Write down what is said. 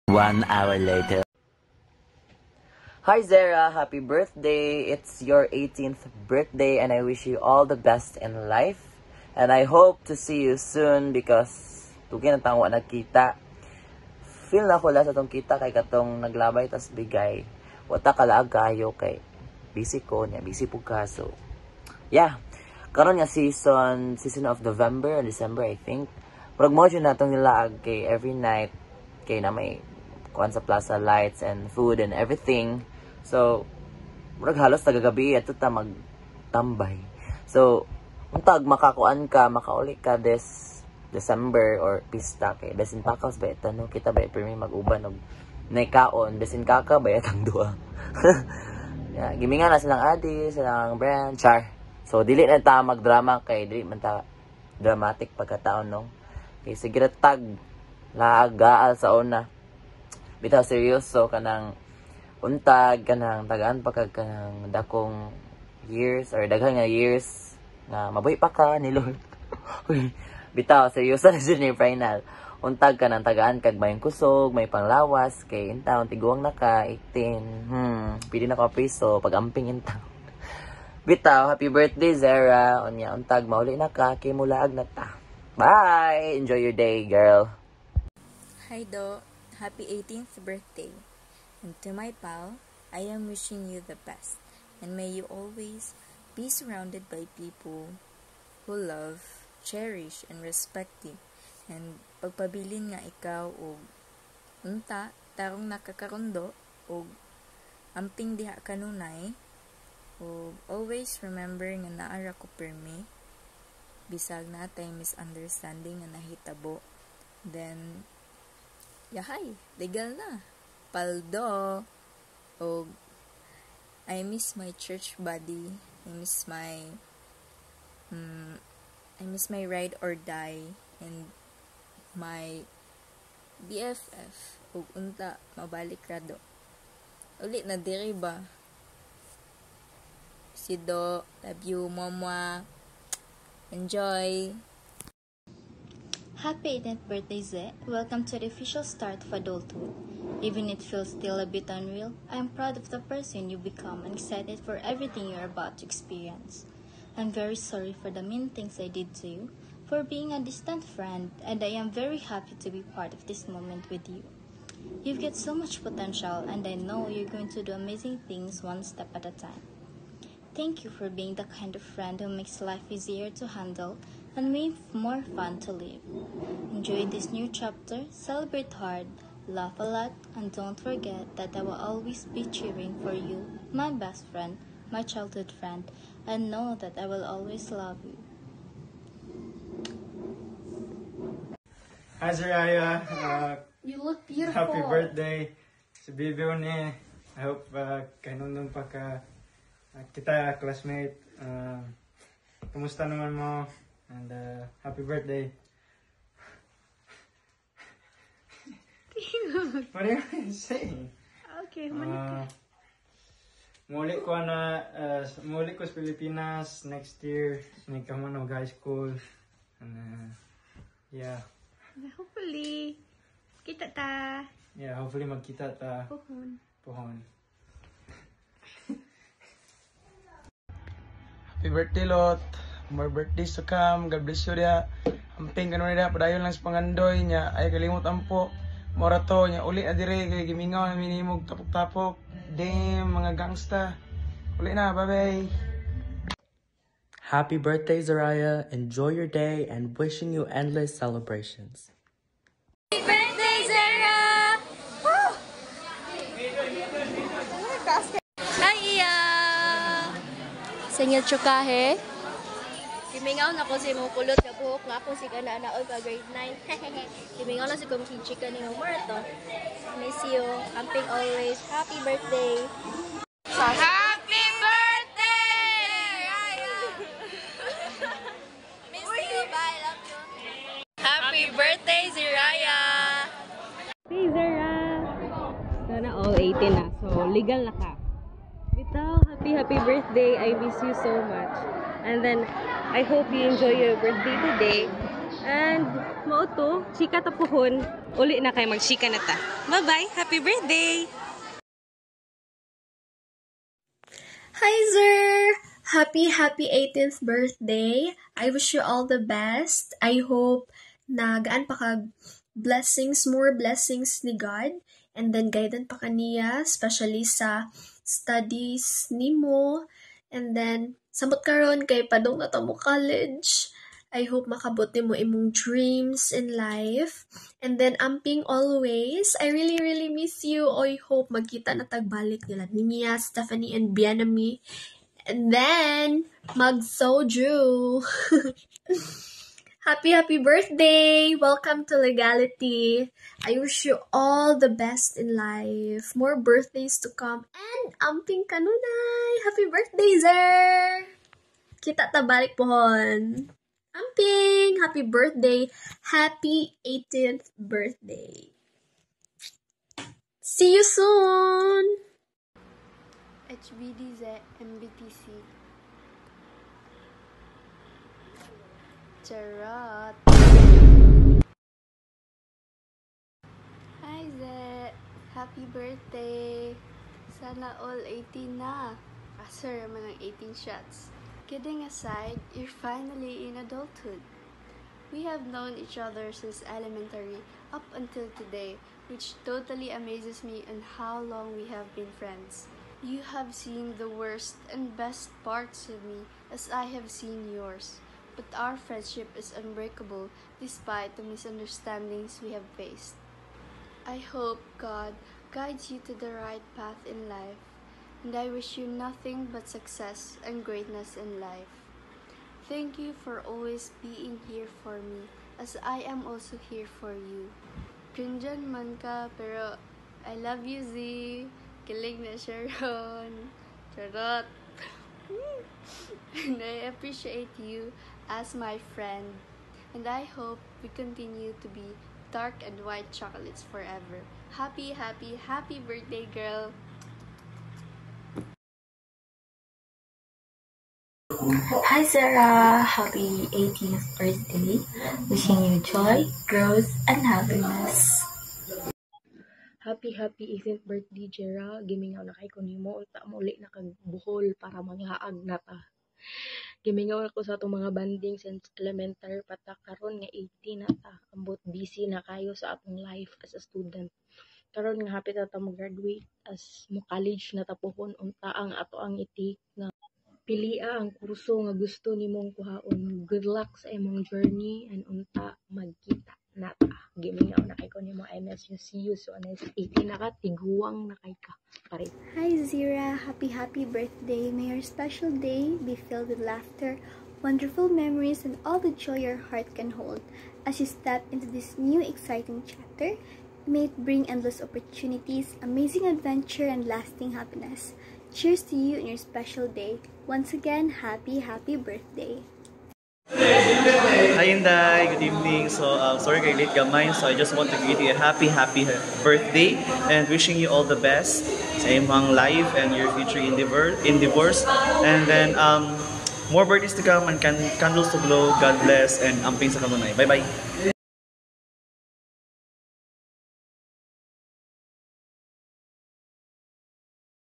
1 hour later. Hi Zara, happy birthday! It's your 18th birthday and I wish you all the best in life. And I hope to see you soon because tugin na tangwa nagkita. Feel na ko la sa tong kita kay katong naglabay tas bigay. Wata kalaag kayo kay busy ko niya, busy po kaso. Yeah, karon nga season of November or December I think. Murag mo dyan natong nilaag kay every night kay na may kuan sa plaza lights and food and everything. So, murag halos tagagabi at ta magtambay. So, untag makakuan ka, makauli ka this December or pista kay Besin Pakaws ba ito, no? Kita ba ipirmi mag-uban og naikaon, Besin Kaka ba itang duha. Yeah, gimingan na silang adi, silang brand, char. So, dili na ta magdrama kay dili man ta dramatic pagkataon, no? Kay sige na tag laagaal sa una. Bitaw seryoso kanang untag kanang tagaan pa kag kanang dakong years or daghang nga years nga mabuhi pa ka ni Lord. Bitaw seryoso na jud ni final. Untag kanang tagaan kag may kusog, may panglawas kay intaon tiguang na ka 18. Pili na ka piso pag amping intaon. Bitaw, happy birthday Zara. Unya untag mauli na ka kay mulaag na ta. Bye. Enjoy your day, girl. Hi Do. Happy 18th birthday. And to my pal, I am wishing you the best. And may you always be surrounded by people who love, cherish, and respect you. And pagpabilin nga ikaw o unta, tarong nakakarondo o amping diha kanunay o always remember nga naara ko permi bisag natay misunderstanding nga nahitabo. Then yahay, legal na. Paldo. O, I miss my church buddy. I miss my ride or die. And my BFF. O, unta, mabalik rado. Ulit na diri ba? Sido, love you, mama. Enjoy. Happy 18th birthday, Ze. Welcome to the official start of adulthood. Even if it feels still a bit unreal, I am proud of the person you become and excited for everything you're about to experience. I'm very sorry for the mean things I did to you, for being a distant friend, and I am very happy to be part of this moment with you. You've got so much potential, and I know you're going to do amazing things one step at a time. Thank you for being the kind of friend who makes life easier to handle and more fun to live. Enjoy this new chapter, celebrate hard, laugh a lot, and don't forget that I will always be cheering for you, my best friend, my childhood friend, and know that I will always love you. Hi Zaraya, You look beautiful. happy birthday sa Bibyo ni. I hope kanunong pa ka kita classmate. Kumusta naman mo? And happy birthday. What are you saying? Okay, muli ko sa Pilipinas next year. Nagkaman ng high school. And yeah. hopefully, kita ta. Yeah, hopefully magkita ta. Pohon. Happy birthday, Lot. More birthdays to come. God bless you dia. Amping kanon dia padayon lang sa pangandoy niya. Ay kalimot ampo. Morato niya uli na dire kay gimingaw na minimog tapok-tapok. Damn, mga gangsta. Uli na, bye-bye. Happy birthday, Zaraya. Enjoy your day and wishing you endless celebrations. Happy birthday, Zara! Hi, Iya! Singil tsukahe. Kimingaw na ko si mong kulot ka buhok nga ako si kananaol ka grade 9. Kimingaw na si kumkichi ka ni Morato. Miss you. Amping always. Happy birthday! Happy birthday! Miss you. Bye. Love you. Happy birthday, Ziraya! Hey, Zara! Sana all 18 na. So, legal na ka. Bitaw, happy birthday. I miss you so much. And then, I hope you enjoy your birthday today. And, mauto, chika tapuhon. uli na kayo magsika na ta. Bye-bye! Happy birthday! Hi, Sir! Happy 18th birthday. I wish you all the best. I hope na gaan pa kag blessings, more blessings ni God. And then guidance pa kaniya, especially sa studies nimo. And then, samot karon kay padong na mo college. I hope makabuti mo imong dreams in life. And then, amping always. I really, really miss you. I hope magkita na tagbalik nila Ninia, Stephanie, and Bianami. And then, mag-soju. Happy birthday! Welcome to Legality. I wish you all the best in life. More birthdays to come. And amping kanunay! Happy birthday, sir! Kita tabalik pohon. Amping! Happy birthday! Happy 18th birthday! See you soon! HBDZ MBTC. Charot! Hi Ze! Happy birthday! Sana all 18 na. Sir, naman ang 18 shots. Kidding aside, you're finally in adulthood. We have known each other since elementary up until today, which totally amazes me on how long we have been friends. You have seen the worst and best parts of me as I have seen yours, but our friendship is unbreakable despite the misunderstandings we have faced. I hope God guides you to the right path in life, and I wish you nothing but success and greatness in life. Thank you for always being here for me, as I am also here for you. Cringean man ka, pero I love you, Z. Kilig na Sharon. Charot. And I appreciate you as my friend. And I hope we continue to be dark and white chocolates forever. Happy birthday, girl. Hi Sarah, happy 18th birthday. Wishing you joy, growth, and happiness. Happy 18th birthday, Jera. Gimingaw na kay ko nimo unta mo uli na kag buhol para manghaag na ta. Gimingaw ako sa atong mga banding since elementary pata karon nga 18 na ta. Ambot busy na kayo sa atong life as a student. Karon nga hapit na ta mo graduate as mo college na tapuhon unta ang ato ang itik nga pilia ang kurso nga gusto nimong kuhaon. Good luck sa imong journey and unta magkita nata. Gimingaw na kay ko nimo. I miss you. See you so next 18 na ka. Tiguang na kay ka. Parit. Hi Zira, happy birthday. May your special day be filled with laughter, wonderful memories, and all the joy your heart can hold. As you step into this new exciting chapter, may it bring endless opportunities, amazing adventure, and lasting happiness. Cheers to you on your special day. Once again, happy birthday. Hi Inday, good evening. So sorry kay late gamay. So I just want to greet you a happy birthday and wishing you all the best sa imong life and your future endeavors. And then more birthdays to come and candles to blow. God bless and amping sa kanunay. Bye bye.